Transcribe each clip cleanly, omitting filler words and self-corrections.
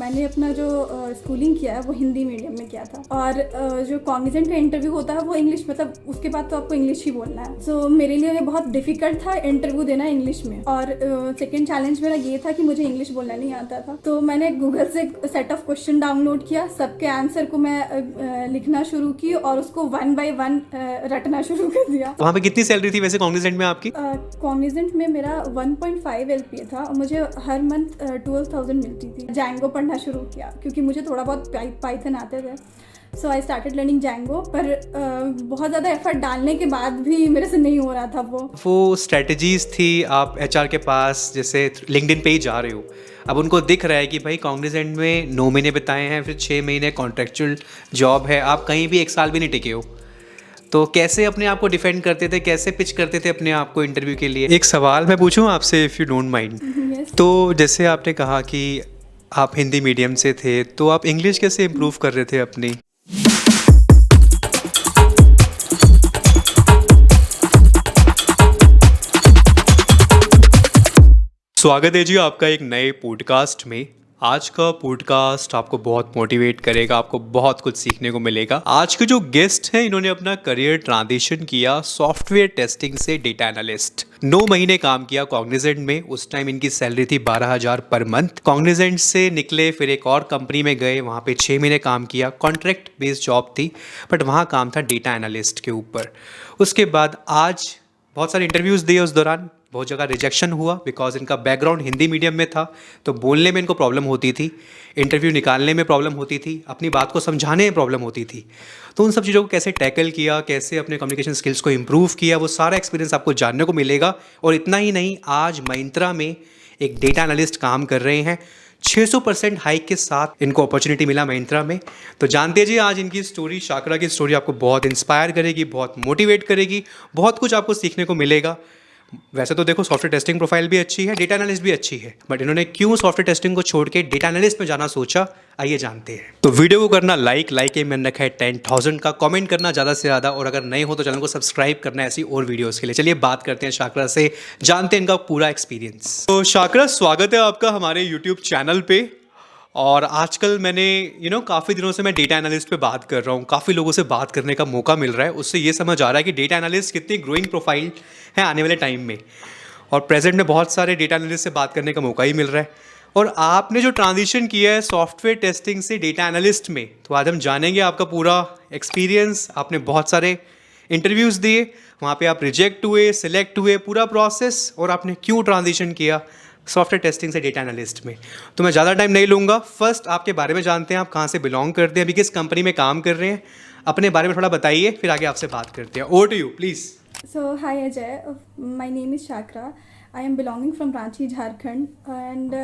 मैंने अपना जो स्कूलिंग किया है वो हिंदी मीडियम में किया था, और जो कॉग्निजेंट का इंटरव्यू होता है वो इंग्लिश, मतलब उसके बाद तो आपको इंग्लिश ही बोलना है। सो मेरे लिए ये बहुत डिफिकल्ट था इंटरव्यू देना इंग्लिश में। और सेकेंड चैलेंज मेरा ये था कि मुझे इंग्लिश बोलना नहीं आता था। तो मैंने गूगल से सेट ऑफ क्वेश्चन डाउनलोड किया, सबके आंसर को मैं लिखना शुरू की और उसको 1 by 1 रटना शुरू कर दिया। वहाँ पे कितनी सैलरी थी वैसे कॉग्निजेंट में आपकी? कॉग्निजेंट में मेरा 1.5 LPA था और मुझे हर मंथ 12,000 मिलती थी। जैंगो पढ़ना शुरू किया क्योंकि मुझे थोड़ा बहुत पाइथन आते थे। सो आई स्टार्टेड लर्निंग जैंगो, पर बहुत ज़्यादा एफर्ट डालने के बाद भी मेरे से नहीं हो रहा था। वो स्ट्रेटजीज थी आप HR के पास, जैसे लिंक्डइन पे ही जा रहे हो, अब उनको दिख रहा है कि भाई कॉग्निजेंट में 9 महीने बिताए हैं, फिर 6 महीने कॉन्ट्रेक्चुअल जॉब है, आप कहीं भी 1 साल भी नहीं टिके हो, तो कैसे अपने आप को डिफेंड करते थे, कैसे पिच करते थे अपने आप को इंटरव्यू के लिए? एक सवाल मैं पूछूं आपसे, इफ़ यू डोंट माइंड। तो जैसे आपने कहा कि आप हिंदी मीडियम से थे, तो आप इंग्लिश कैसे इम्प्रूव कर रहे थे अपनी? स्वागत है जी आपका एक नए पॉडकास्ट में। आज का पॉडकास्ट आपको बहुत मोटिवेट करेगा, आपको बहुत कुछ सीखने को मिलेगा। आज के जो गेस्ट हैं, इन्होंने अपना करियर ट्रांजिशन किया सॉफ्टवेयर टेस्टिंग से डेटा एनालिस्ट। 9 महीने काम किया कॉग्निजेंट में, उस टाइम इनकी सैलरी थी 12,000 पर मंथ। कॉग्निजेंट से निकले, फिर एक और कंपनी में गए, वहाँ पे 6 महीने काम किया, कॉन्ट्रैक्ट बेस्ड जॉब थी, बट वहाँ काम था डेटा एनालिस्ट के ऊपर। उसके बाद आज बहुत सारे इंटरव्यूज़ दिए, उस दौरान बहुत जगह रिजेक्शन हुआ बिकॉज इनका बैकग्राउंड हिंदी मीडियम में था, तो बोलने में इनको प्रॉब्लम होती थी, इंटरव्यू निकालने में प्रॉब्लम होती थी, अपनी बात को समझाने में प्रॉब्लम होती थी। तो उन सब चीज़ों को कैसे टैकल किया, कैसे अपने कम्युनिकेशन स्किल्स को इम्प्रूव किया, वो सारा एक्सपीरियंस आपको जानने को मिलेगा। और इतना ही नहीं, आज Myntra में एक डेटा एनालिस्ट काम कर रहे हैं, 600% हाइक के साथ इनको अपॉर्चुनिटी मिला Myntra में। तो जानते जी आज इनकी स्टोरी, शाकरा की स्टोरी आपको बहुत इंस्पायर करेगी, बहुत मोटिवेट करेगी, बहुत कुछ आपको सीखने को मिलेगा। वैसे तो देखो, सॉफ्टवेयर टेस्टिंग प्रोफाइल भी अच्छी है, डेटा एनालिस्ट भी अच्छी है, बट इन्होंने क्यों सॉफ्टवेयर टेस्टिंग को छोड़ के डेटा एनालिस्ट में जाना सोचा, आइए जानते हैं। तो वीडियो को करना लाइक के मैंने रखा है 10,000 का, कमेंट करना ज़्यादा से ज़्यादा, और अगर नए हो तो चैनल को सब्सक्राइब करना है ऐसी और वीडियोज़ के लिए। चलिए बात करते हैं शाकरा से, जानते हैं इनका पूरा एक्सपीरियंस। तो शाकरा, स्वागत है आपका हमारे यूट्यूब चैनल पे। और आजकल मैंने काफ़ी दिनों से मैं डेटा एनालिस्ट पे बात कर रहा हूँ, काफ़ी लोगों से बात करने का मौका मिल रहा है, उससे ये समझ आ रहा है कि डेटा एनालिस्ट कितनी ग्रोइंग प्रोफाइल है आने वाले टाइम में। और प्रेजेंट में बहुत सारे डेटा एनालिस्ट से बात करने का मौका ही मिल रहा है। और आपने जो ट्रांजिशन किया है सॉफ्टवेयर टेस्टिंग से डेटा एनालिस्ट में, तो आज हम जानेंगे आपका पूरा एक्सपीरियंस। आपने बहुत सारे इंटरव्यूज़ दिए, वहाँ पे आप रिजेक्ट हुए, सिलेक्ट हुए, पूरा प्रोसेस, और आपने क्यों ट्रांजिशन किया सॉफ्टवेयर टेस्टिंग से डेटा एनालिस्ट में। तो मैं ज़्यादा टाइम नहीं लूँगा, फर्स्ट आपके बारे में जानते हैं, आप कहाँ से बिलोंग करते हैं, अभी किस कंपनी में काम कर रहे हैं, अपने बारे में थोड़ा बताइए, फिर आगे आपसे बात करते हैं। Over to you please. So hi Ajay, my name is Shakra. I am belonging from Ranchi, Jharkhand, and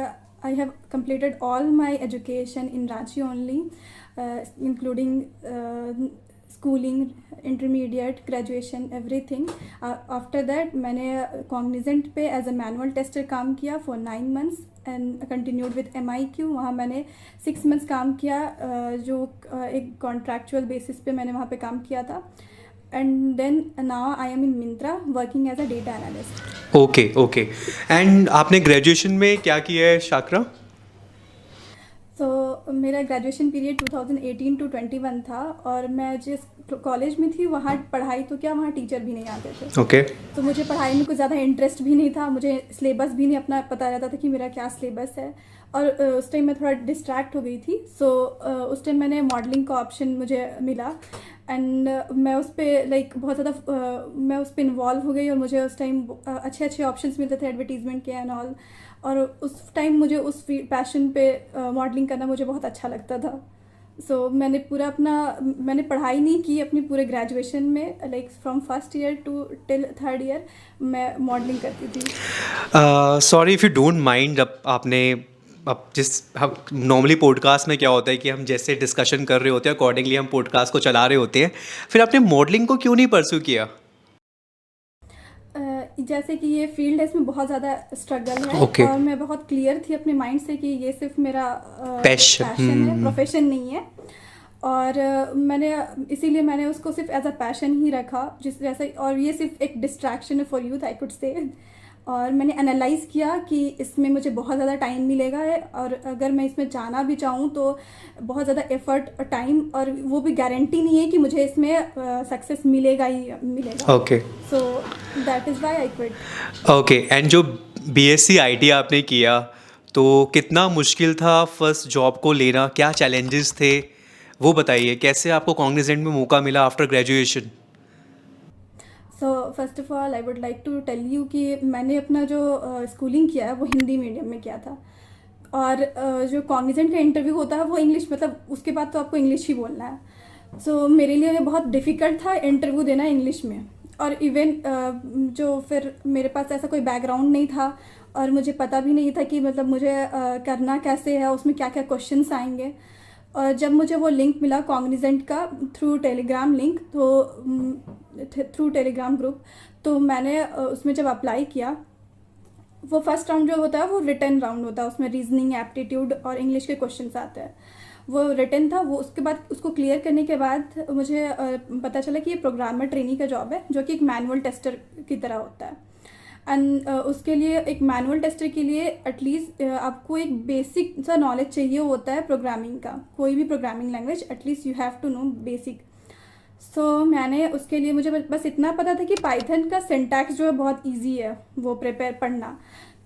I have completed all my education in Ranchi only, including schooling, intermediate, graduation, everything. After that मैंने Cognizant पे as a manual tester काम किया for 9 months and continued with MIQ. वहाँ मैंने 6 months काम किया, जो एक contractual basis पे मैंने वहाँ पे काम किया था। And then now I am in Myntra working as a data analyst. Okay. And आपने ग्रेजुएशन में क्या किया है शाकरा? तो मेरा ग्रेजुएशन पीरियड 2018 to 21 था, और मैं जिस कॉलेज में थी वहाँ पढ़ाई तो क्या, वहाँ टीचर भी नहीं आते थे। ओके। तो मुझे पढ़ाई में कुछ ज़्यादा इंटरेस्ट भी नहीं था, मुझे सिलेबस भी नहीं अपना पता रहता था कि मेरा क्या सिलेबस है, और उस टाइम मैं थोड़ा डिस्ट्रैक्ट हो गई थी। सो उस टाइम मैंने मॉडलिंग का ऑप्शन मुझे मिला, एंड मैं उस पर बहुत ज़्यादा मैं उस पर इन्वॉल्व हो गई, और मुझे उस टाइम अच्छे ऑप्शंस मिलते थे एडवर्टीजमेंट के एंड ऑल। और उस टाइम मुझे उस पैशन पे मॉडलिंग करना मुझे बहुत अच्छा लगता था। सो मैंने पढ़ाई नहीं की अपनी पूरे ग्रेजुएशन में, from first year to till third year मैं मॉडलिंग करती थी। Sorry if you don't mind, अब हम नॉर्मली पॉडकास्ट में क्या होता है कि हम जैसे डिस्कशन कर रहे होते हैं अकॉर्डिंगली हम पॉडकास्ट को चला रहे होते हैं, फिर आपने मॉडलिंग को क्यों नहीं परस्यू किया? जैसे कि ये फील्ड है, इसमें बहुत ज़्यादा स्ट्रगल है। Okay. और मैं बहुत क्लियर थी अपने माइंड से कि ये सिर्फ मेरा पैशन है, प्रोफेशन नहीं है। और इसीलिए मैंने उसको सिर्फ एज अ पैशन ही रखा, जिस जैसे, और ये सिर्फ एक डिस्ट्रैक्शन है for youth, I could say. और मैंने एनालाइज़ किया कि इसमें मुझे बहुत ज़्यादा टाइम मिलेगा है, और अगर मैं इसमें जाना भी चाहूँ तो बहुत ज़्यादा एफर्ट, टाइम, और वो भी गारंटी नहीं है कि मुझे इसमें सक्सेस मिलेगा ही मिलेगा। Okay so that is why I quit. Okay. And जो बीएससी आईटी आपने किया, तो कितना मुश्किल था फर्स्ट जॉब को लेना, क्या चैलेंजेस थे वो बताइए, कैसे आपको कॉग्निजेंट में मौका मिला after graduation? So first of all I would like to tell you कि मैंने अपना जो स्कूलिंग किया है वो हिंदी मीडियम में किया था, और जो कॉग्निजेंट का इंटरव्यू होता है वो इंग्लिश, मतलब उसके बाद तो आपको इंग्लिश ही बोलना है। सो मेरे लिए बहुत डिफ़िकल्ट था इंटरव्यू देना इंग्लिश में, और इवन जो फिर मेरे पास ऐसा कोई बैकग्राउंड नहीं था, और मुझे पता भी नहीं था कि मतलब मुझे करना कैसे है, उसमें क्या क्या क्वेश्चंस आएंगे। और जब मुझे वो लिंक मिला कॉग्निजेंट का थ्रू टेलीग्राम लिंक, तो थ्रू टेलीग्राम ग्रुप, तो मैंने उसमें जब अप्लाई किया, वो फर्स्ट राउंड जो होता है वो रिटन राउंड होता है, उसमें रीजनिंग, एप्टीट्यूड और इंग्लिश के क्वेश्चंस आते हैं। वो रिटन था, वो उसके बाद उसको क्लियर करने के बाद मुझे पता चला कि ये प्रोग्रामर ट्रेनी का जॉब है, जो कि एक मैनुअल टेस्टर की तरह होता है। एंड उसके लिए, एक मैनुअल टेस्टर के लिए एटलीस्ट आपको एक बेसिक सा नॉलेज चाहिए होता है प्रोग्रामिंग का, कोई भी programming language at least you have to know basic. So मैंने उसके लिए, मुझे बस इतना पता था कि पाइथन का सिंटैक्स जो है बहुत इजी है वो प्रिपेयर पढ़ना।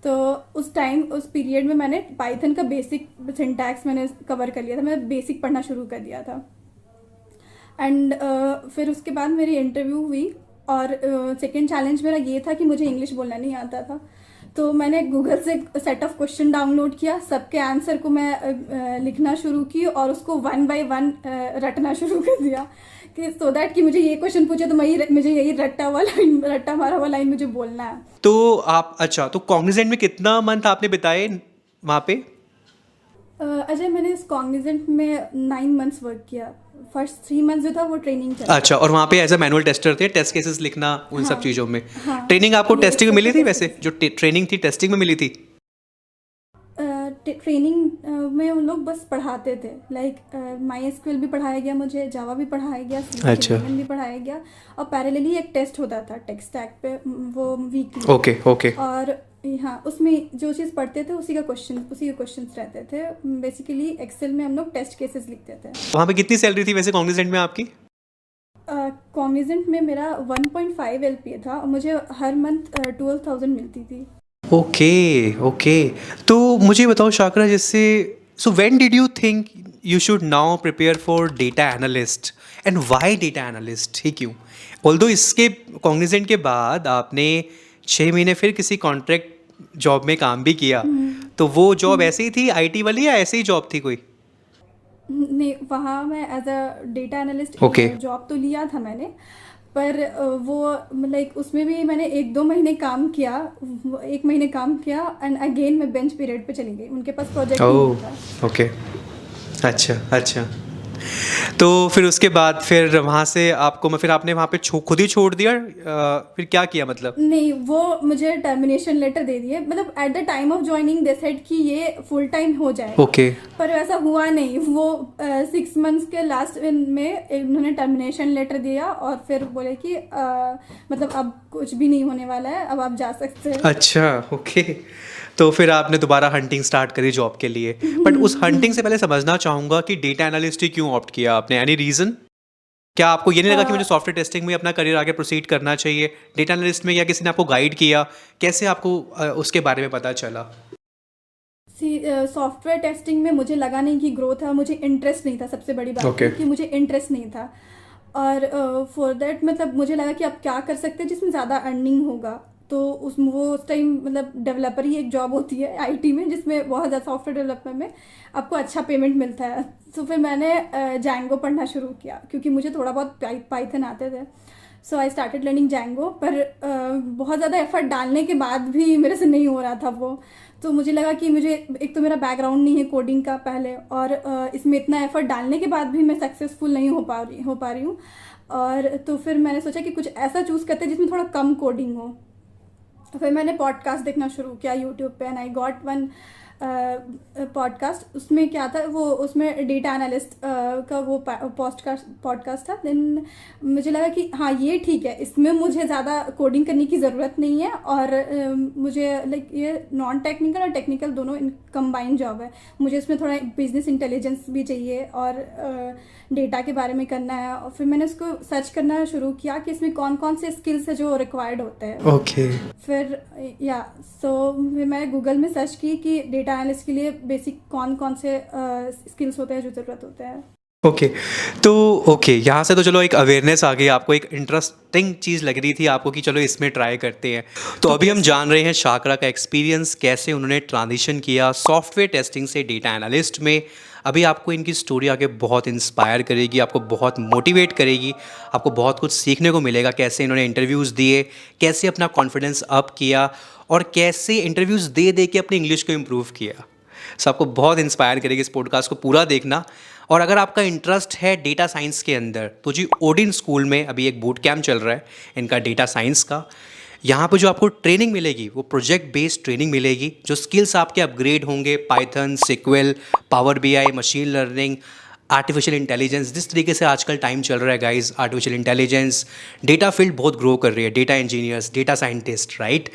तो उस टाइम, उस पीरियड में मैंने पाइथन का बेसिक सिंटैक्स मैंने कवर कर लिया था, मैंने बेसिक पढ़ना शुरू कर दिया था। एंड फिर उसके बाद मेरी इंटरव्यू हुई, और सेकेंड चैलेंज मेरा ये था कि मुझे इंग्लिश बोलना नहीं आता था। तो मैंने गूगल से सेट ऑफ क्वेश्चन डाउनलोड किया, सबके आंसर को मैं लिखना शुरू की, और उसको वन बाय वन रटना शुरू कर दिया, कि सो दैट कि मुझे ये क्वेश्चन पूछे तो मुझे यही रट्टा मारा हुआ लाइन मुझे बोलना है। तो आप, अच्छा, तो कॉग्निजेंट में कितना मंथ आपने बिताए वहाँ पे? अजय, मैंने इस कॉग्निजेंट में 9 मंथ्स वर्क किया। फर्स्ट 3 मंथ्स जो था वो ट्रेनिंग था। अच्छा, और वहाँ पे एज अ मैनुअल टेस्टर थे, टेस्ट केसेस लिखना, उन सब हाँ, चीज़ों में। हाँ, ट्रेनिंग आपको ये टेस्टिंग में मिली थी? एक्सेप्ट वैसे जो ट्रेनिंग थी टेस्टिंग में मिली थी? ट्रेनिंग में उन लोग बस पढ़ाते थे, लाइक माई भी पढ़ाया गया मुझे, जावा भी पढ़ाया गया, अच्छा। भी पढ़ाया गया, और पैरेलली एक टेस्ट होता था टेक स्टैक पे, वो वीकली। Okay okay. और हाँ, उसमें जो चीज़ पढ़ते थे उसी के क्वेश्चंस रहते थे। बेसिकली एक्सेल में हम लोग टेस्ट केसेस लिखते थे। वहाँ पे कितनी सैलरी थी वैसे कॉग्निजेंट में आपकी? कॉग्निजेंट में मेरा 1.5 LPA था, और मुझे हर मंथ 12,000 मिलती थी। Okay okay. तो मुझे बताओ शाकरा, जैसे, so when did you think you should now prepare for data analyst, and why data analyst ही क्यों? ऑल्दो इसके कॉग्निजेंट के बाद आपने 6 महीने फिर किसी कॉन्ट्रैक्ट जॉब में काम भी किया, तो वो जॉब ऐसे ही थी आईटी वाली, या ऐसे ही जॉब थी कोई? नहीं, वहाँ मैं as a data analyst Okay. Job तो लिया था मैंने, पर वो लाइक उसमें भी मैंने 1-2 महीने काम किया, 1 महीने काम किया, एंड अगेन मैं बेंच पीरियड पे चली गई, उनके पास प्रोजेक्ट ही नहीं था। ओके। अच्छा अच्छा। तो फिर उसके बाद फिर वहाँ से आपको, फिर आपने वहाँ पे खुद ही छोड़ दिया, फिर क्या किया मतलब? नहीं, वो मुझे टर्मिनेशन लेटर दे दिए, मतलब at the time of joining they said कि ये फुल टाइम हो जाएगा। ओके। पर वैसा हुआ नहीं। वो 6 मंथ्स के लास्ट में उन्होंने टर्मिनेशन लेटर दिया, और फिर बोले कि मतलब अब कुछ भी नहीं होने वाला है, अब आप जा सकते हैं। अच्छा ओके। तो फिर आपने दोबारा हंटिंग स्टार्ट करी जॉब के लिए, बट उस हंटिंग से पहले समझना चाहूँगा कि डेटा एनालिस्ट ही क्यों ऑप्ट किया आपने? Any reason? क्या आपको ये नहीं लगा कि मुझे सॉफ्टवेयर टेस्टिंग में अपना करियर आगे प्रोसीड करना चाहिए, डेटा एनालिस्ट में, या किसी ने आपको गाइड किया? कैसे आपको उसके बारे में पता चला? सॉफ्टवेयर टेस्टिंग में मुझे लगा नहीं कि ग्रोथ है, मुझे इंटरेस्ट नहीं था, सबसे बड़ी बात Okay. कि मुझे इंटरेस्ट नहीं था। और फॉर दैट मतलब मुझे लगा कि आप क्या कर सकते हैं जिसमें ज़्यादा अर्निंग होगा। तो उस टाइम मतलब डेवलपर ही एक जॉब होती है आईटी में, जिसमें बहुत ज़्यादा सॉफ्टवेयर डेवलपमेंट में आपको अच्छा पेमेंट मिलता है। तो फिर मैंने जैंगो पढ़ना शुरू किया, क्योंकि मुझे थोड़ा बहुत पाइथन आते थे। सो आई स्टार्टेड लर्निंग जैंगो, पर बहुत ज़्यादा एफर्ट डालने के बाद भी मेरे से नहीं हो रहा था वो। तो मुझे लगा कि मुझे, एक तो मेरा बैकग्राउंड नहीं है कोडिंग का पहले, और इसमें इतना एफर्ट डालने के बाद भी मैं सक्सेसफुल नहीं हो पा रही हूँ। और तो फिर मैंने सोचा कि कुछ ऐसा चूज़ करते हैं जिसमें थोड़ा कम कोडिंग हो। तो फिर मैंने पॉडकास्ट देखना शुरू किया यूट्यूब पे, and I got one podcast, उसमें क्या था वो, उसमें डेटा एनालिस्ट का वो पॉडकास्ट था। देन मुझे लगा कि हाँ ये ठीक है, इसमें मुझे ज़्यादा कोडिंग करने की ज़रूरत नहीं है, और मुझे लाइक ये नॉन टेक्निकल और टेक्निकल दोनों कंबाइन जॉब है। मुझे इसमें थोड़ा बिजनेस इंटेलिजेंस भी चाहिए और डेटा के बारे में करना है। और फिर मैंने उसको सर्च करना शुरू किया कि इसमें कौन कौन से स्किल्स है जो रिक्वायर्ड होते हैं। ओके फिर फिर मैं गूगल में सर्च की कि डेटा एनालिस्ट के लिए बेसिक कौन कौन से स्किल्स होते हैं जो ज़रूरत होते हैं। ओके तो यहाँ से तो चलो एक अवेयरनेस आ गई, आपको एक इंटरेस्टिंग चीज़ लग रही थी आपको कि चलो इसमें ट्राई करते हैं। तो अभी हम जान रहे हैं शाकरा का एक्सपीरियंस, कैसे उन्होंने ट्रांजिशन किया सॉफ्टवेयर टेस्टिंग से डेटा एनालिस्ट में। अभी आपको इनकी स्टोरी आगे बहुत इंस्पायर करेगी, आपको बहुत मोटिवेट करेगी, आपको बहुत कुछ सीखने को मिलेगा, कैसे इन्होंने इंटरव्यूज़ दिए, कैसे अपना कॉन्फिडेंस अप किया और कैसे इंटरव्यूज़ दे दे के अपनी इंग्लिश को इम्प्रूव किया। सो आपको बहुत इंस्पायर करेगी, इस पॉडकास्ट को पूरा देखना। और अगर आपका इंटरेस्ट है डेटा साइंस के अंदर तो जी ओडिन स्कूल में अभी एक बूट कैम्प चल रहा है इनका डेटा साइंस का। यहाँ पे जो आपको ट्रेनिंग मिलेगी वो प्रोजेक्ट बेस्ड ट्रेनिंग मिलेगी, जो स्किल्स आपके अपग्रेड होंगे, Python, SQL, power BI, machine learning, artificial intelligence. जिस तरीके से आजकल टाइम चल रहा है guys, artificial intelligence, data field बहुत ग्रो कर रही है, data engineers, data scientist, right.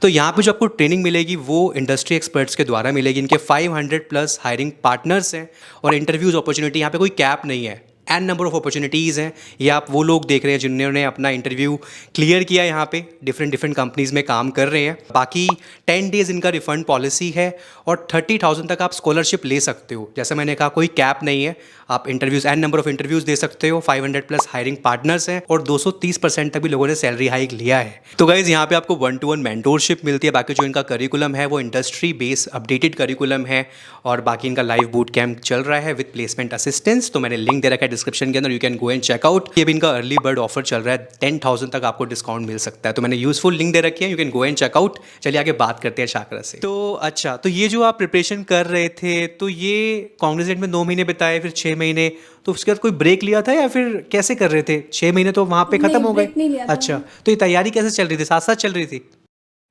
तो यहाँ पे जो आपको ट्रेनिंग मिलेगी वो इंडस्ट्री एक्सपर्ट्स के द्वारा मिलेगी। इनके 500+ हायरिंग पार्टनर्स हैं और इंटरव्यूज़ अपॉर्चुनिटी, यहाँ पे कोई कैप नहीं है, एन नंबर ऑफ अपॉर्चुनिटीज़ हैं। ये आप वो लोग देख रहे हैं जिन्होंने अपना इंटरव्यू क्लियर किया, यहाँ पे डिफरेंट कंपनीज़ में काम कर रहे हैं। बाकी 10 डेज़ इनका रिफ़ंड पॉलिसी है और 30,000 तक आप स्कॉलरशिप ले सकते हो। जैसे मैंने कहा कोई कैप नहीं है, आप interviews an number of interviews दे सकते हो। 500+ हायरिंग पार्टनर्स हैं और 230% तक भी लोगों ने सैलरी हाइक लिया है। तो गाइज़ यहाँ पे आपको 1-to-1 मेंटोरशिप मिलती है। बाकी जो इनका करिकुलम है वो इंडस्ट्री बेस्ड अपडेटेड करिकुलम है और बाकी इनका लाइव बूट कैंप चल रहा है विद प्लेसमेंट असिस्टेंस। तो मैंने लिंक दे रखा है डिस्क्रिप्शन के अंदर, you can go and check out. ये भी इनका अर्ली बर्ड ऑफर चल रहा है, 10,000 तक आपको डिस्काउंट मिल सकता है। तो मैंने यूजफुल लिंक दे रखी है, you can go and check out. चलिए आगे बात करते हैं शाकरा से। तो अच्छा, तो ये जो आप प्रिपरेशन कर रहे थे तो ये कॉग्निजेंट में 9 महीने बिताए, फिर 6 महीने, तो उसके बाद कोई ब्रेक लिया था या फिर कैसे कर रहे थे? 6 महीने तो वहाँ पे खत्म हो गए। नहीं लिया था। अच्छा, तो ये तैयारी कैसे चल रही थी, साथ साथ चल रही थी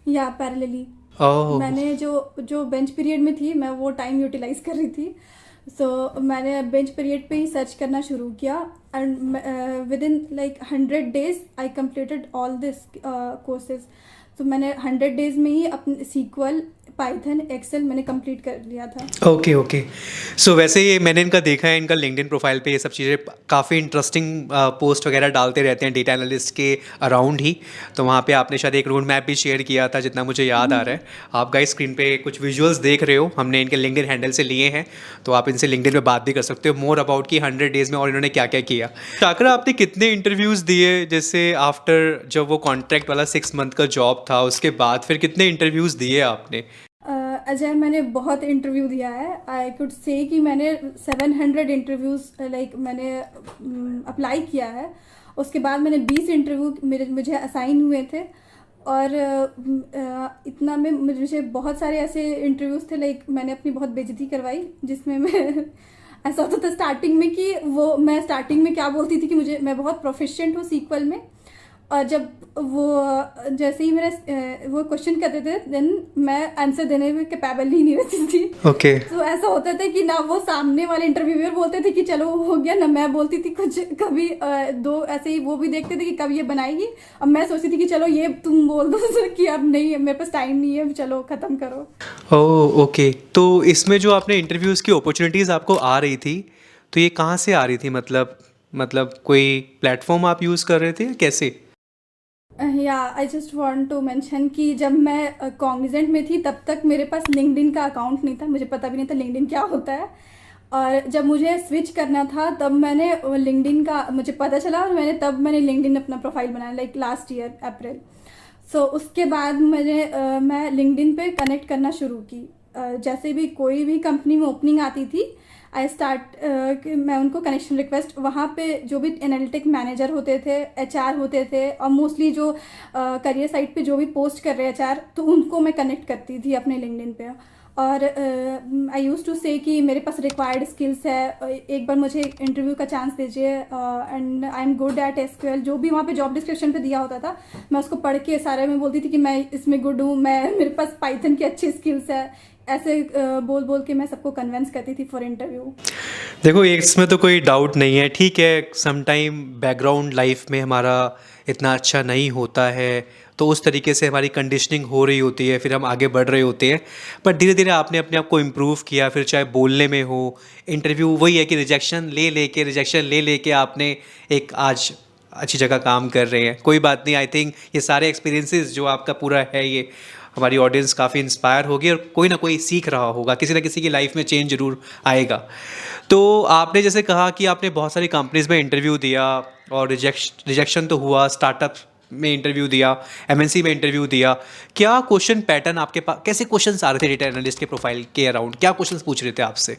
या पैरेलली? ओह, मैंने जो बेंच पीरियड में थी मैं वो टाइम यूटिलाइज कर रही थी। सो मैंने बेंच पीरियड पे ही सर्च करना शुरू किया and with in like 100 days I completed all this courses. तो मैंने 100 days में ही अपने सीक्वल, पाइथन, एक्सेल मैंने कंप्लीट कर लिया था। ओके सो वैसे ये मैंने इनका देखा है, इनका लिंक्डइन प्रोफाइल पे ये सब चीज़ें काफ़ी इंटरेस्टिंग पोस्ट वगैरह डालते रहते हैं डेटा एनालिस्ट के अराउंड ही। तो वहाँ पे आपने शायद एक रोड मैप भी शेयर किया था जितना मुझे याद आ रहा है। आप गाइस स्क्रीन पे कुछ विजुअल्स देख रहे हो, हमने इनके लिंक्डइन हैंडल से लिए हैं, तो आप इनसे लिंक्डइन पे बात भी कर सकते हो मोर अबाउट कि 100 days में और इन्होंने क्या क्या किया। शाकरा, आपने कितने इंटरव्यूज़ दिए? जैसे आफ्टर जब वो कॉन्ट्रैक्ट वाला 6 month का जॉब था उसके बाद फिर कितने इंटरव्यूज़ दिए आपने? अजय, मैंने बहुत इंटरव्यू दिया है। आई कुड से कि मैंने 700 इंटरव्यूज़ लाइक मैंने अप्लाई किया है। उसके बाद मैंने 20 इंटरव्यू मुझे असाइन हुए थे और इतना में मुझे बहुत सारे ऐसे इंटरव्यूज़ थे लाइक मैंने अपनी बहुत बेइज्जती करवाई, जिसमें मैं ऐसा होता था स्टार्टिंग में कि मैं स्टार्टिंग में क्या बोलती थी कि मैं बहुत प्रोफिशिएंट हूँ सीक्वल में, और जब वो जैसे ही मेरे वो क्वेश्चन करते थे देन मैं आंसर देने में कैपेबल ही नहीं रहती थी। ओके तो ऐसा होता था कि ना वो सामने वाले इंटरव्यूअर बोलते थे कि चलो हो गया, ना मैं बोलती थी कुछ। कभी दो ऐसे ही वो भी देखते थे कि कब ये बनाएगी, अब मैं सोचती थी कि चलो ये तुम बोल दो कि अब नहीं है, मेरे पास टाइम नहीं है, चलो ख़त्म करो। ओह ओके, तो इसमें जो आपने इंटरव्यूज़ की अपॉर्चुनिटीज़ आपको आ रही थी तो ये कहाँ से आ रही थी? मतलब कोई प्लेटफॉर्म आप यूज़ कर रहे थे या कैसे? या I just want to mention कि जब मैं कॉग्निजेंट में थी तब तक मेरे पास लिंक्डइन का अकाउंट नहीं था, मुझे पता भी नहीं था लिंक्डइन क्या होता है। और जब मुझे स्विच करना था तब मैंने लिंक्डइन का मुझे पता चला और मैंने लिंक्डइन अपना प्रोफाइल बनाया लाइक लास्ट ईयर अप्रैल। सो उसके बाद मैं लिंक्डइन पे कनेक्ट करना शुरू की। जैसे भी कोई भी कंपनी में ओपनिंग आती थी मैं उनको कनेक्शन रिक्वेस्ट, वहाँ पे जो भी एनालिटिक मैनेजर होते थे, एचआर होते थे और मोस्टली जो करियर साइट पे जो भी पोस्ट कर रहे हैं एचआर, तो उनको मैं कनेक्ट करती थी अपने लिंक्डइन पे। और आई यूज़ टू से कि मेरे पास रिक्वायर्ड स्किल्स है, एक बार मुझे इंटरव्यू का चांस दीजिए and I am good at SQL. जो भी वहाँ पे जॉब डिस्क्रिप्शन पे दिया होता था मैं उसको पढ़ के सारे में बोलती थी कि मैं इसमें गुड हूँ, मेरे पास पाइथन की अच्छी स्किल्स है, ऐसे बोल बोल के मैं सबको कन्विंस करती थी फॉर इंटरव्यू। देखो इसमें तो कोई डाउट नहीं है, ठीक है, समटाइम बैकग्राउंड लाइफ में हमारा इतना अच्छा नहीं होता है, तो उस तरीके से हमारी कंडीशनिंग हो रही होती है, फिर हम आगे बढ़ रहे होते हैं। बट धीरे धीरे आपने अपने आप को इम्प्रूव किया, फिर चाहे बोलने में हो, इंटरव्यू वही है कि रिजेक्शन ले लेके आपने एक आज अच्छी जगह काम कर रहे हैं। कोई बात नहीं, आई थिंक ये सारे एक्सपीरियंसेस जो आपका पूरा है, ये हमारी ऑडियंस काफ़ी इंस्पायर होगी और कोई ना कोई सीख रहा होगा, किसी ना किसी की लाइफ में चेंज ज़रूर आएगा। तो आपने जैसे कहा कि आपने बहुत सारी कंपनीज़ में इंटरव्यू दिया और रिजेक्शन तो हुआ, स्टार्टअप में इंटरव्यू दिया, एमएनसी में इंटरव्यू दिया। क्या क्वेश्चन पैटर्न आपके पास, कैसे क्वेश्चंस आ रहे थे डेटा एनालिस्ट के प्रोफाइल के अराउंड, क्या क्वेश्चंस पूछ रहे थे आपसे?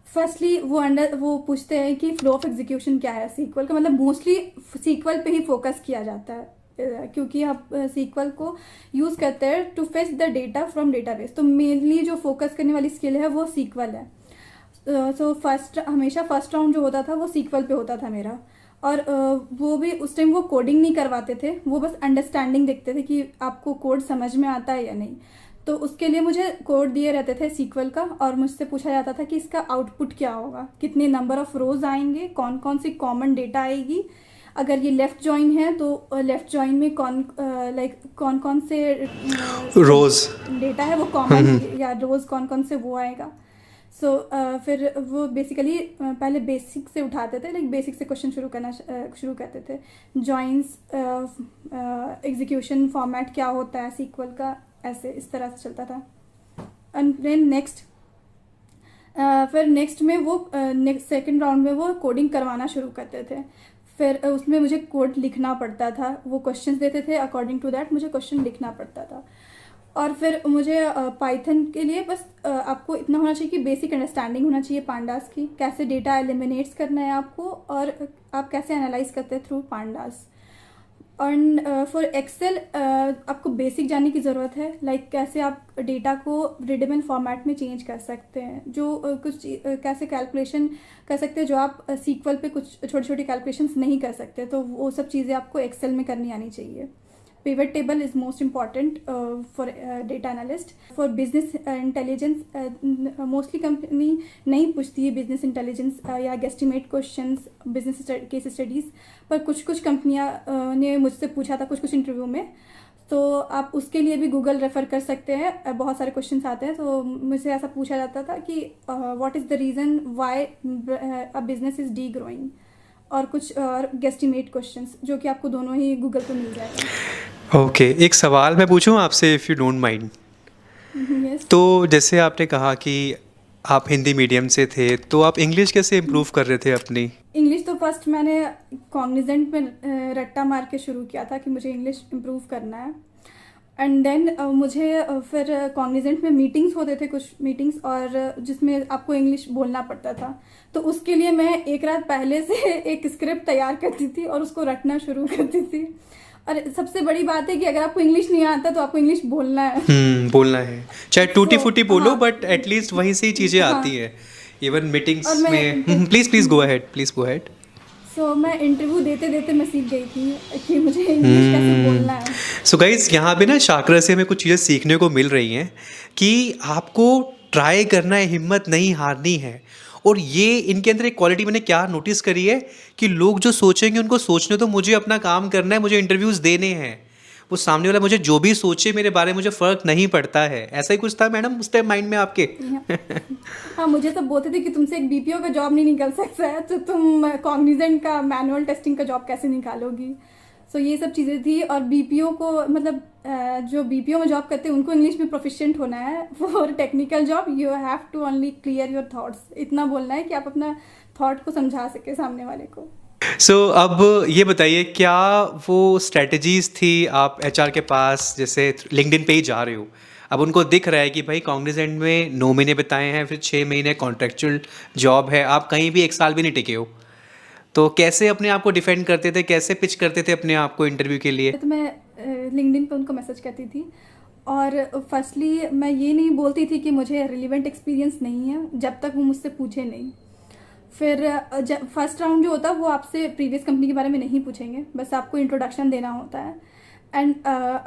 फर्स्टली वो पूछते हैं कि फ्लो ऑफ एग्जीक्यूशन क्या है सीक्वल का, मतलब मोस्टली सीक्वल पे ही फोकस किया जाता है क्योंकि आप सीक्वल को यूज़ करते हैं to fetch the data from database. तो मेनली जो फोकस करने वाली स्किल है वो सीक्वल है। सो हमेशा फर्स्ट राउंड जो होता था वो सीक्वल पे होता था मेरा। और वो भी उस टाइम वो कोडिंग नहीं करवाते थे, वो बस अंडरस्टैंडिंग देखते थे कि आपको कोड समझ में आता है या नहीं। तो उसके लिए मुझे कोड दिए रहते थे सीक्वल का, और मुझसे पूछा जाता था कि इसका आउटपुट क्या होगा, कितने नंबर ऑफ रोज आएंगे, कौन कौन सी कॉमन डेटा आएगी, अगर ये लेफ्ट जॉइन है तो लेफ्ट जॉइन में कौन कौन से रोज डेटा है वो कॉमन, या रोज कौन कौन से वो आएगा। सो फिर वो बेसिकली पहले बेसिक से उठाते थे, लाइक बेसिक से क्वेश्चन शुरू करते थे। जॉइंस, एग्जीक्यूशन फॉर्मेट क्या होता है सीक्वल का, ऐसे इस तरह से चलता था। एंड देन नेक्स्ट में वो नेक्स्ट सेकेंड राउंड में वो कोडिंग करवाना शुरू करते थे। फिर उसमें मुझे कोड लिखना पड़ता था, वो क्वेश्चंस देते थे, अकॉर्डिंग टू दैट मुझे क्वेश्चन लिखना पड़ता था। और फिर मुझे पाइथन के लिए बस आपको इतना होना चाहिए कि बेसिक अंडरस्टैंडिंग होना चाहिए पांडास की, कैसे डेटा एलिमिनेट्स करना है आपको, और आप कैसे एनालाइज करते हैं through pandas. And for Excel आपको बेसिक जानने की ज़रूरत है, लाइक कैसे आप डेटा को रीडेबल फॉर्मेट में चेंज कर सकते हैं, जो कैसे कैलकुलेशन कर सकते हैं जो आप सीक्वल पे कुछ छोटी छोटी कैलकुलेशंस नहीं कर सकते, तो वो सब चीज़ें आपको एक्सेल में करनी आनी चाहिए। Pivot table is most important for data analyst. For business intelligence mostly company नहीं पूछती है बिजनेस इंटेलिजेंस या guesstimate questions, business case studies, पर कुछ कंपनियां ने मुझसे पूछा था कुछ इंटरव्यू में, तो आप उसके लिए भी गूगल रेफ़र कर सकते हैं। बहुत सारे क्वेश्चंस आते हैं, तो मुझसे ऐसा पूछा जाता था कि what is the reason why a business is D growing, और कुछ और गेस्टिमेट क्वेश्चंस, जो कि आपको दोनों ही गूगल पे मिल जाएगा। ओके, एक सवाल मैं पूछूं आपसे, if you don't mind. Yes. तो जैसे आपने कहा कि आप हिंदी मीडियम से थे, तो आप इंग्लिश कैसे इम्प्रूव कर रहे थे अपनी? इंग्लिश तो फर्स्ट मैंने कॉग्निजेंट में रट्टा मार के शुरू किया था कि मुझे इंग्लिश इम्प्रूव करना है। एंड देन मुझे फिर कॉग्निजेंट में मीटिंग्स होते थे, कुछ मीटिंग्स, और जिसमें आपको इंग्लिश बोलना पड़ता था। तो उसके लिए मैं एक रात पहले से एक स्क्रिप्ट तैयार करती थी और उसको रटना शुरू करती थी। और सबसे बड़ी बात है कि अगर आपको इंग्लिश नहीं आता तो आपको इंग्लिश बोलना है। बोलना है, चाहे टूटी फूटी बोलो, हाँ, बट एटलीस्ट वहीं से ही चीज़ें हाँ, आती है। इवन और मीटिंग्स मैं में please go ahead, please go ahead. So मैं इंटरव्यू देते देते मैं सीख गई थी कि मुझे इंग्लिश कैसे बोलना है। सो गाइज, यहाँ पे ना शाकरा से हमें कुछ चीज़ें सीखने को मिल रही हैं कि आपको ट्राई करना है, हिम्मत नहीं हारनी है। और ये इनके अंदर एक क्वालिटी मैंने क्या नोटिस करी है कि लोग जो सोचेंगे उनको सोचने दो, मुझे अपना काम करना है, मुझे इंटरव्यूज़ देने हैं। वो सामने वाला मुझे जो भी सोचे मेरे बारे में मुझे फ़र्क नहीं पड़ता है। ऐसा ही कुछ था मैडम उस टाइम माइंड में आपके? हाँ, मुझे सब बोलते थे कि तुमसे एक बीपीओ का जॉब नहीं निकल सकता है, तो तुम कॉग्निजेंट का मैनुअल टेस्टिंग का जॉब कैसे निकालोगी। सो ये सब चीज़ें थी। और बीपीओ को मतलब जो बीपीओ में जॉब करते हैं उनको इंग्लिश में प्रोफिशिएंट होना है। For technical job you have to only clear your thoughts, इतना बोलना है कि आप अपना थॉट को समझा सके सामने वाले को। अब ये बताइए, क्या वो स्ट्रेटजीज थी आप एचआर के पास, जैसे लिंक्डइन पे ही जा रहे हो, अब उनको दिख रहा है कि भाई कॉग्निजेंट में 9 महीने बिताए हैं, फिर 6 महीने कॉन्ट्रेक्चुअल जॉब है, आप कहीं भी 1 साल भी नहीं टिके हो, तो कैसे अपने आप को डिफेंड करते थे, कैसे पिच करते थे अपने आप को इंटरव्यू के लिए? तो मैं लिंक्डइन पे उनको मैसेज करती थी, और फर्स्टली मैं ये नहीं बोलती थी कि मुझे रिलेवेंट एक्सपीरियंस नहीं है जब तक वो मुझसे पूछे नहीं। फिर जब फर्स्ट राउंड जो होता है वो आपसे प्रीवियस कंपनी के बारे में नहीं पूछेंगे, बस आपको इंट्रोडक्शन देना होता है। एंड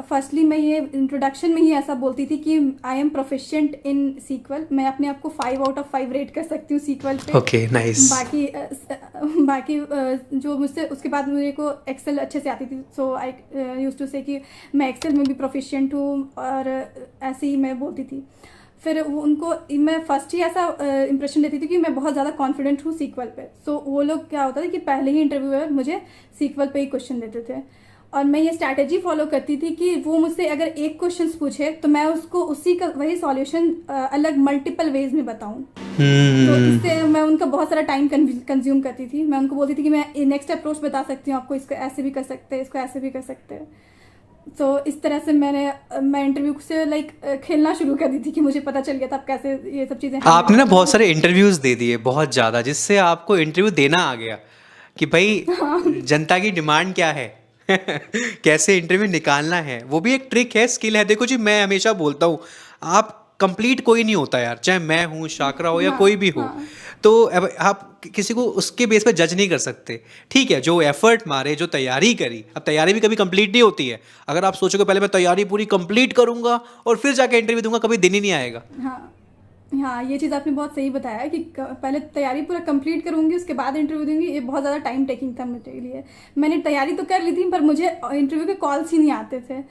फर्स्टली मैं ये इंट्रोडक्शन में ही ऐसा बोलती थी कि I am proficient in SQL, मैं अपने आप को 5/5 रेट कर सकती हूँ सीक्वल पे। Okay, nice. बाकी जो मुझसे उसके बाद मुझे को एक्सेल अच्छे से आती थी, सो आई यूज टू से कि मैं एक्सेल में भी प्रोफिशिएंट हूँ, और ऐसे ही मैं बोलती थी। फिर वो उनको मैं फर्स्ट ही ऐसा इंप्रेशन देती थी कि मैं बहुत ज़्यादा कॉन्फिडेंट हूँ सीक्वल पे। सो वो लोग क्या होता था कि पहले ही इंटरव्यूअर मुझे सीक्वल पे ही क्वेश्चन देते थे, और मैं ये स्ट्रैटेजी फॉलो करती थी कि वो मुझसे अगर एक क्वेश्चन पूछे तो मैं उसको उसी का वही सॉल्यूशन अलग मल्टीपल वेज में बताऊं। तो इससे मैं उनका बहुत सारा टाइम कंज्यूम करती थी। मैं उनको बोलती थी कि मैं नेक्स्ट अप्रोच बता सकती हूँ आपको, इसको ऐसे भी कर सकते हैं, इसको ऐसे भी कर सकते हैं। तो इस तरह से मैं इंटरव्यू से खेलना शुरू कर दी थी कि मुझे पता चल गया था अब कैसे ये सब चीज़ें। आपने ना बहुत सारे इंटरव्यूज़ दे दिए, बहुत ज़्यादा, जिससे आपको इंटरव्यू देना आ गया कि भाई जनता की डिमांड क्या है। कैसे इंटरव्यू निकालना है, वो भी एक ट्रिक है, स्किल है। देखो जी, मैं हमेशा बोलता हूँ, आप कंप्लीट कोई नहीं होता यार, चाहे मैं हूँ, शाकरा हो या कोई भी हो। तो अब आप किसी को उसके बेस पे जज नहीं कर सकते। ठीक है, जो एफर्ट मारे, जो तैयारी करी, अब तैयारी भी कभी कंप्लीट नहीं होती है। अगर आप सोचोगे पहले मैं तैयारी पूरी कंप्लीट करूंगा और फिर जाके इंटरव्यू दूंगा, कभी दिन ही नहीं आएगा। हाँ, ये चीज़ आपने बहुत सही बताया कि पहले तैयारी पूरा कंप्लीट करूँगी, उसके बाद इंटरव्यू दूंगी। ये बहुत ज़्यादा टाइम टेकिंग था मेरे लिए। मैंने तैयारी तो कर ली थी, पर मुझे इंटरव्यू के कॉल्स ही नहीं आते थे।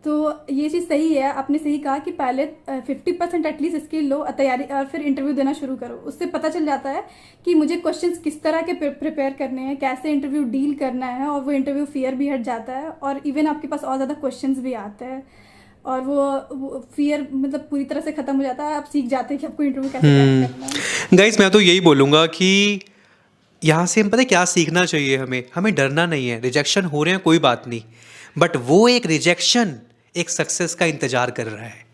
तो ये चीज़ सही है, आपने सही कहा कि पहले 50% एटलीस्ट स्किल लो, तैयारी, और फिर इंटरव्यू देना शुरू करो। उससे पता चल जाता है कि मुझे क्वेश्चंस किस तरह के प्रिपेयर करने हैं, कैसे इंटरव्यू डील करना है, और वो इंटरव्यू फियर भी हट जाता है, और इवन आपके पास और ज़्यादा क्वेश्चंस भी आते हैं, और वो फियर मतलब पूरी तरह से ख़त्म हो जाता है। आप सीख जाते हैं कि आपको इंटरव्यू कैसे क्रैक करना है। गाइस, मैं तो यही बोलूँगा कि यहाँ से हम पता है क्या सीखना चाहिए, हमें डरना नहीं है। रिजेक्शन हो रहे हैं, कोई बात नहीं, बट वो एक रिजेक्शन एक सक्सेस का इंतज़ार कर रहा है,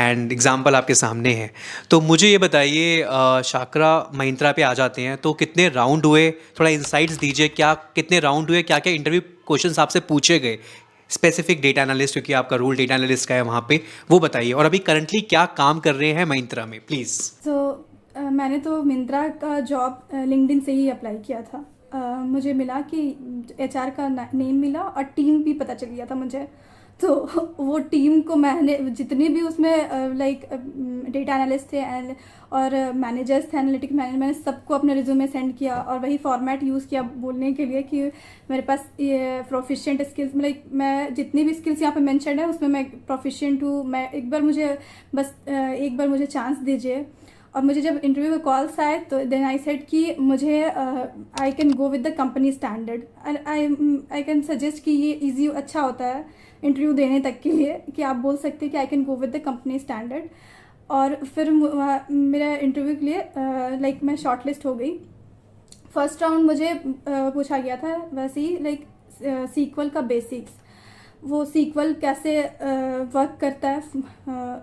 एंड एग्जाम्पल आपके सामने है। तो मुझे ये बताइए, शाकरा महिंद्रा पे आ जाते हैं, तो कितने राउंड हुए, थोड़ा इंसाइट्स दीजिए, क्या कितने राउंड हुए, क्या क्या इंटरव्यू क्वेश्चंस आपसे पूछे गए, स्पेसिफिक डेटा एनालिस्ट, क्योंकि आपका रोल डेटा एनालिस्ट का है वहाँ पे, वो बताइए। और अभी करंटली क्या काम कर रहे हैं महिंद्रा में, प्लीज़। मैंने तो मिंत्रा का जॉब लिंक्डइन से ही अप्लाई किया था। मुझे मिला कि HR का नेम मिला, और टीम भी पता चल गया था मुझे। तो वो टीम को मैंने जितने भी उसमें डेटा एनालिस्ट थे और मैनेजर्स थे, एनालिटिक मैनेजर, मैंने सबको अपने रिज्यूमे सेंड किया, और वही फॉर्मेट यूज़ किया बोलने के लिए कि मेरे पास ये प्रोफिशिएंट स्किल्स, मैं जितनी भी स्किल्स यहाँ पे मेंशन है उसमें मैं प्रोफिशिएंट हूँ। मैं एक बार मुझे चांस दीजिए। और मुझे जब इंटरव्यू में कॉल्स आए तो देन आई सेड कि मुझे I can go with the company standard, I can suggest कि ये इजी अच्छा होता है इंटरव्यू देने तक के लिए, कि आप बोल सकते हैं कि I can go with the company standard. और फिर मेरा इंटरव्यू के लिए मैं शॉर्ट लिस्ट हो गई। फर्स्ट राउंड मुझे पूछा गया था वैसे ही सीक्वल का बेसिक्स, वो सीक्वल कैसे वर्क करता है,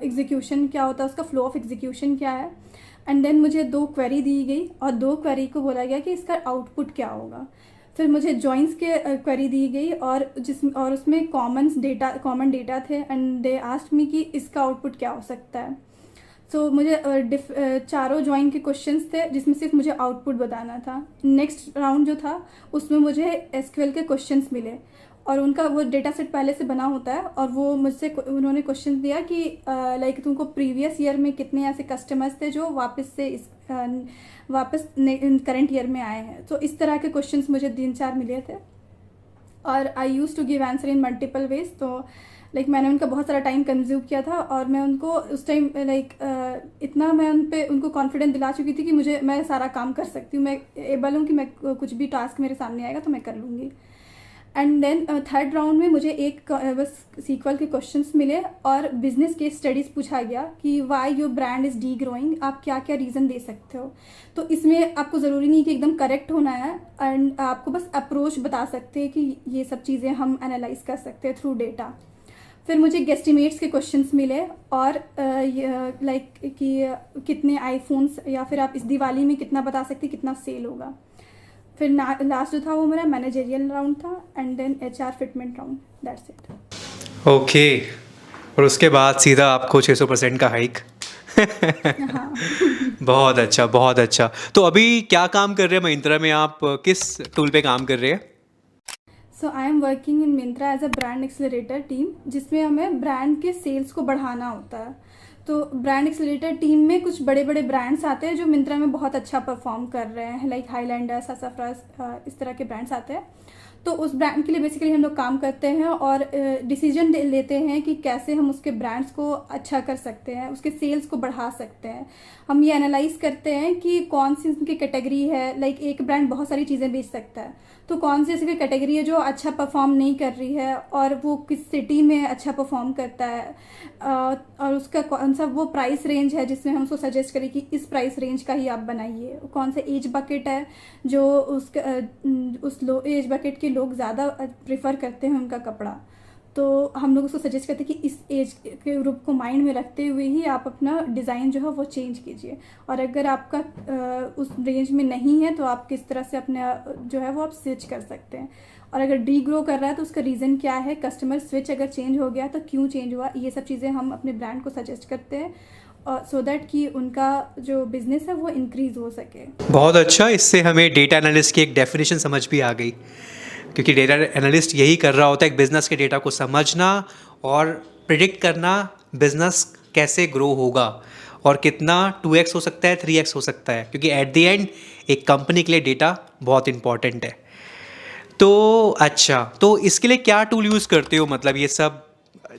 एग्जीक्यूशन क्या होता है उसका, फ्लो ऑफ एग्जीक्यूशन क्या है। एंड देन मुझे 2 क्वेरी दी गई, और 2 क्वेरी को बोला गया कि इसका आउटपुट क्या होगा। फिर मुझे जॉइंस के क्वेरी दी गई, और उसमें कॉमन डेटा थे, एंड दे आस्क्ड मी कि इसका आउटपुट क्या हो सकता है। सो मुझे 4 जॉइन के क्वेश्चंस थे, जिसमें सिर्फ मुझे आउटपुट बताना था। नेक्स्ट राउंड जो था उसमें मुझे SQL के क्वेश्चंस मिले, और उनका वो डेटा सेट पहले से बना होता है, और वो मुझसे उन्होंने क्वेश्चन दिया कि तुमको प्रीवियस ईयर में कितने ऐसे कस्टमर्स थे जो वापस करंट ईयर में आए हैं। तो इस तरह के क्वेश्चंस मुझे 3-4 मिले थे, और I used to give answer in multiple ways. तो मैंने उनका बहुत सारा टाइम कंज्यूम किया था, और मैं उनको उस टाइम इतना मैं उनको कॉन्फिडेंस दिला चुकी थी कि मैं सारा काम कर सकती हूँ, मैं एबल हूँ कि मैं कुछ भी टास्क मेरे सामने आएगा तो मैं कर लूँगी। एंड देन थर्ड राउंड में मुझे बस सीक्वल के क्वेश्चंस मिले, और बिजनेस केस स्टडीज़ पूछा गया कि why your brand is D growing, आप क्या क्या रीज़न दे सकते हो। तो इसमें आपको ज़रूरी नहीं कि एकदम करेक्ट होना है, एंड आपको बस अप्रोच बता सकते हैं कि ये सब चीज़ें हम एनालाइज कर सकते हैं थ्रू डेटा। फिर मुझे गेस्टिमेट्स के क्वेश्चंस मिले, और कि कितने आईफोन्स, या फिर आप इस दिवाली में कितना बता सकते कितना सेल होगा। फिर लास्ट जो था वो मेरा मैनेजरियल राउंड था, and then HR fitment round, that's it. Okay, और उसके बाद सीधा आपको 600% का हाइक। हाँ। बहुत अच्छा, बहुत अच्छा। तो अभी क्या काम कर रहे हैं महिंद्रा में, आप किस टूल पे काम कर रहे हैं? So I am working in Myntra as a brand accelerator team, जिसमें हमें ब्रांड के सेल्स को बढ़ाना होता है। तो ब्रांड एक्सेलरेटर टीम में कुछ बड़े बड़े ब्रांड्स आते हैं जो मिंत्रा में बहुत अच्छा परफॉर्म कर रहे हैं, लाइक हाईलैंडर, ससाफ्रास, इस तरह के ब्रांड्स आते हैं। तो उस ब्रांड के लिए बेसिकली हम लोग काम करते हैं और डिसीजन लेते हैं कि कैसे हम उसके ब्रांड्स को अच्छा कर सकते हैं, उसके सेल्स को बढ़ा सकते हैं। हम ये एनालाइज करते हैं कि कौन सी उनकी कैटेगरी है, लाइक एक ब्रांड बहुत सारी चीज़ें बेच सकता है, तो कौन सी ऐसी कैटेगरी है जो अच्छा परफॉर्म नहीं कर रही है और वो किस सिटी में अच्छा परफॉर्म करता है, और उसका कौन सा वो प्राइस रेंज है जिसमें हम उसको सजेस्ट करें कि इस प्राइस रेंज का ही आप बनाइए। कौन सा एज बकेट है जो उस लो एज बकेट के लोग ज़्यादा प्रेफर करते हैं उनका कपड़ा, तो हम लोग उसको सजेस्ट करते हैं कि इस एज के ग्रुप को माइंड में रखते हुए ही आप अपना डिज़ाइन जो है वो चेंज कीजिए। और अगर आपका उस रेंज में नहीं है तो आप किस तरह से अपने जो है वो आप स्विच कर सकते हैं। और अगर डी ग्रो कर रहा है तो उसका रीज़न क्या है, कस्टमर स्विच अगर चेंज हो गया तो क्यों चेंज हुआ, ये सब चीज़ें हम अपने ब्रांड को सजेस्ट करते हैं सो दैट कि उनका जो बिज़नेस है वो इंक्रीज़ हो सके। बहुत अच्छा, इससे हमें डेटा एनालिस्ट की एक डेफिनेशन समझ भी आ गई, क्योंकि डेटा एनालिस्ट यही कर रहा होता है, एक बिज़नेस के डेटा को समझना और प्रिडिक्ट करना बिज़नेस कैसे ग्रो होगा और कितना 2x हो सकता है, 3x हो सकता है, क्योंकि एट द एंड एक कंपनी के लिए डेटा बहुत इंपॉर्टेंट है। तो अच्छा, तो इसके लिए क्या टूल यूज़ करते हो, मतलब ये सब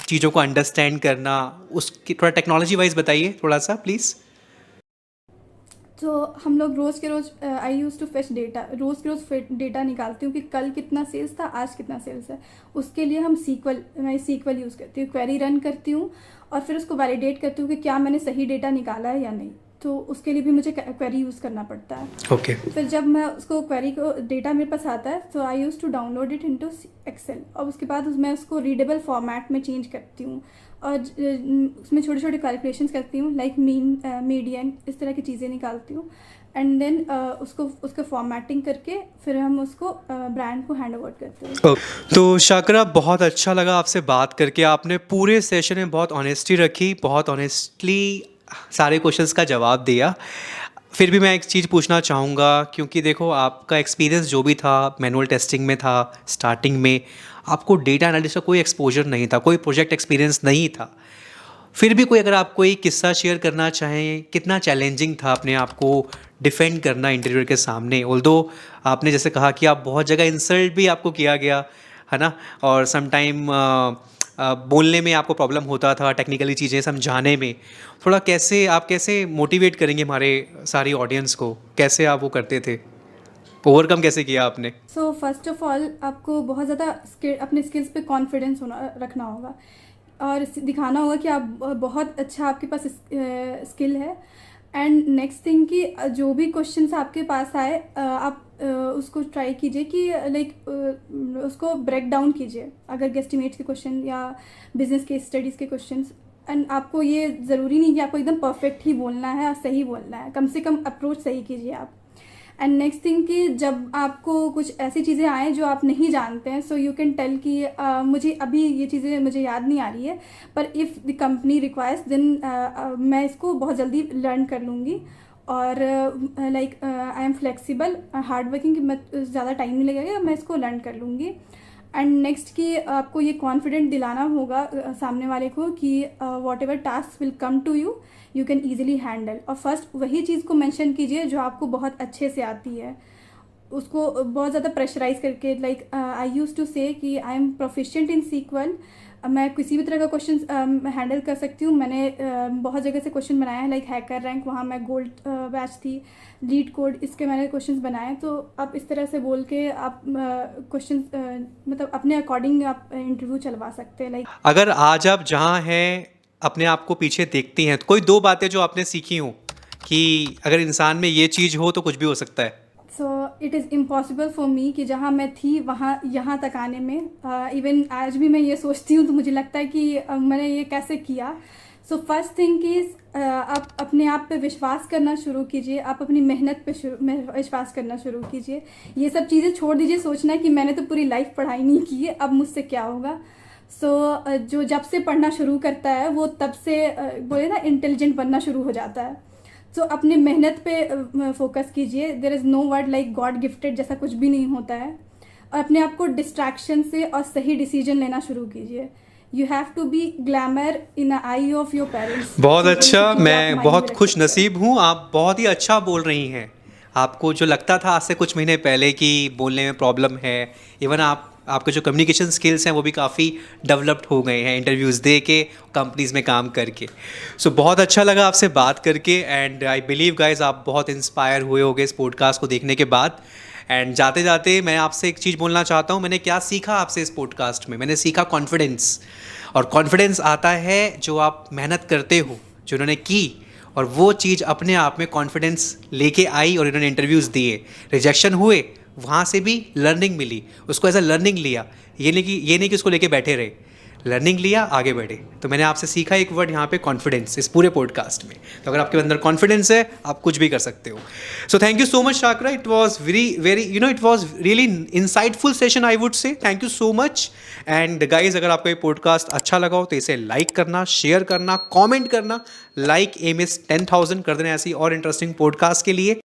चीज़ों को अंडरस्टैंड करना, उसकी थोड़ा टेक्नोलॉजी वाइज बताइए थोड़ा सा प्लीज़। तो हम लोग रोज़ के रोज़ आई यूज़ टू फेच डेटा, रोज़ के रोज़ डेटा निकालती हूँ कि कल कितना सेल्स था, आज कितना सेल्स है। उसके लिए मैं सीक्वल यूज़ करती हूँ, क्वेरी रन करती हूँ और फिर उसको वैलिडेट करती हूँ कि क्या मैंने सही डेटा निकाला है या नहीं। तो उसके लिए भी मुझे क्वेरी यूज़ करना पड़ता है। ओके। फिर जब मैं उसको क्वेरी को डेटा मेरे पास आता है तो I used to download it into Excel, और उसके बाद मैं उसको रीडेबल फॉर्मेट में चेंज करती हूँ और उसमें छोटे छोटे कैलकुलेशंस करती हूँ, लाइक मीन, मीडियन, इस तरह की चीज़ें निकालती हूँ। एंड देन उसको फॉर्मेटिंग करके फिर हम उसको ब्रांड को हैंड ओवर करते हैं। तो शाकरा, बहुत अच्छा लगा आपसे बात करके, आपने पूरे सेशन में बहुत ऑनेस्टी रखी, बहुत ऑनेस्टली सारे क्वेश्चंस का जवाब दिया। फिर भी मैं एक चीज़ पूछना चाहूँगा, क्योंकि देखो आपका एक्सपीरियंस जो भी था मैनुअल टेस्टिंग में था, स्टार्टिंग में आपको डेटा एनालिस्ट का कोई एक्सपोजर नहीं था, कोई प्रोजेक्ट एक्सपीरियंस नहीं था। फिर भी कोई अगर आप कोई किस्सा शेयर करना चाहें, कितना चैलेंजिंग था अपने आप को डिफेंड करना इंटरव्यूअर के सामने, ऑल्दो आपने जैसे कहा कि आप बहुत जगह इंसल्ट भी आपको किया गया है ना, और सम टाइम बोलने में आपको प्रॉब्लम होता था, टेक्निकली चीज़ें समझाने में, थोड़ा कैसे मोटिवेट करेंगे हमारे सारी ऑडियंस को, कैसे आप वो करते थे, ओवरकम कैसे किया आपने? सो फर्स्ट ऑफ ऑल आपको बहुत ज़्यादा अपने स्किल्स पे कॉन्फिडेंस रखना होगा और दिखाना होगा कि आप बहुत अच्छा आपके पास स्किल है। एंड नेक्स्ट थिंग कि जो भी क्वेश्चंस आपके पास आए आप उसको ट्राई कीजिए कि लाइक उसको ब्रेक डाउन कीजिए, अगर गेस्टिमेट्स के क्वेश्चन या बिजनेस के स्टडीज़ के क्वेश्चंस। एंड आपको ये ज़रूरी नहीं कि आपको एकदम परफेक्ट ही बोलना है और सही बोलना है, कम से कम अप्रोच सही कीजिए आप। एंड नेक्स्ट थिंग कि जब आपको कुछ ऐसी चीज़ें आए जो आप नहीं जानते हैं, सो यू कैन टेल कि मुझे अभी ये चीज़ें मुझे याद नहीं आ रही है, पर if the company requires then मैं इसको बहुत जल्दी लर्न कर लूँगी। और like I am flexible, hard working, कि मैं ज़्यादा टाइम नहीं लगेगा, मैं इसको लर्न कर लूँगी। एंड नेक्स्ट कि आपको ये कॉन्फिडेंट दिलाना होगा सामने वाले को कि whatever task will come to you, you can easily handle. और फर्स्ट वही चीज़ को मेंशन कीजिए जो आपको बहुत अच्छे से आती है, उसको बहुत ज़्यादा प्रेशराइज करके, like I used to say कि I am proficient in SQL, मैं किसी भी तरह का क्वेश्चन हैंडल कर सकती हूँ। मैंने बहुत जगह से क्वेश्चन बनाए हैं, लाइक हैकर रैंक, वहाँ मैं गोल्ड बैच थी, लीड कोड, इसके मैंने क्वेश्चंस बनाए। तो आप इस तरह से बोल के आप क्वेश्चन मतलब अपने अकॉर्डिंग आप इंटरव्यू चलवा सकते हैं। लाइक अगर आज आप जहाँ हैं अपने आप को पीछे देखती हैं, तो कोई दो बातें जो आपने सीखी हों कि अगर इंसान में ये चीज़ हो तो कुछ भी हो सकता है? So it is impossible for me कि जहाँ मैं थी वहाँ यहाँ तक आने में, इवन आज भी मैं ये सोचती हूँ तो मुझे लगता है कि मैंने ये कैसे किया। सो फर्स्ट थिंग इज़ आप अपने आप पे विश्वास करना शुरू कीजिए, आप अपनी मेहनत पे विश्वास करना शुरू कीजिए। ये सब चीज़ें छोड़ दीजिए, सोचना कि मैंने तो पूरी लाइफ पढ़ाई नहीं की है, अब मुझसे क्या होगा। सो जो जब से पढ़ना शुरू करता है वो तब से बोले ना इंटेलिजेंट बनना शुरू हो जाता है। सो अपने मेहनत पे फोकस कीजिए। There is no word like God gifted, जैसा कुछ भी नहीं होता है। और अपने आप को डिस्ट्रैक्शन से और सही डिसीजन लेना शुरू कीजिए. You have to be glamour in the eye of your parents. बहुत अच्छा, मैं बहुत खुश नसीब हूँ, आप बहुत ही अच्छा बोल रही हैं. आपको जो लगता था आज से कुछ महीने पहले कि बोलने में प्रॉब्लम है, इवन आपके जो कम्युनिकेशन स्किल्स हैं वो भी काफ़ी डेवलप्ड हो गए हैं इंटरव्यूज़ दे के, कंपनीज़ में काम करके. सो बहुत अच्छा लगा आपसे बात करके एंड आई बिलीव गाइज आप बहुत इंस्पायर हुए होगे इस पॉडकास्ट को देखने के बाद. एंड जाते जाते मैं आपसे एक चीज़ बोलना चाहता हूँ, मैंने क्या सीखा आपसे इस पॉडकास्ट में. मैंने सीखा कॉन्फिडेंस. और कॉन्फिडेंस आता है जो आप मेहनत करते हो, जो उन्होंने की, और वो चीज़ अपने आप में कॉन्फिडेंस लेके आई और इन्होंने इंटरव्यूज़ दिए, रिजेक्शन हुए, वहाँ से भी लर्निंग मिली, उसको एज अ लर्निंग लिया. ये नहीं कि उसको लेके बैठे रहे, लर्निंग लिया, आगे बढ़े. तो मैंने आपसे सीखा एक वर्ड यहाँ पे कॉन्फिडेंस, इस पूरे पॉडकास्ट में. तो अगर आपके अंदर कॉन्फिडेंस है आप कुछ भी कर सकते हो. So thank you so much Shakra, it was very it was really insightful session I would say. Thank you so much. And guys अगर आपको ये पॉडकास्ट अच्छा लगा हो तो इसे लाइक करना, शेयर करना, कॉमेंट करना. लाइक एम इस 10,000 कर देना ऐसी और इंटरेस्टिंग पॉडकास्ट के लिए.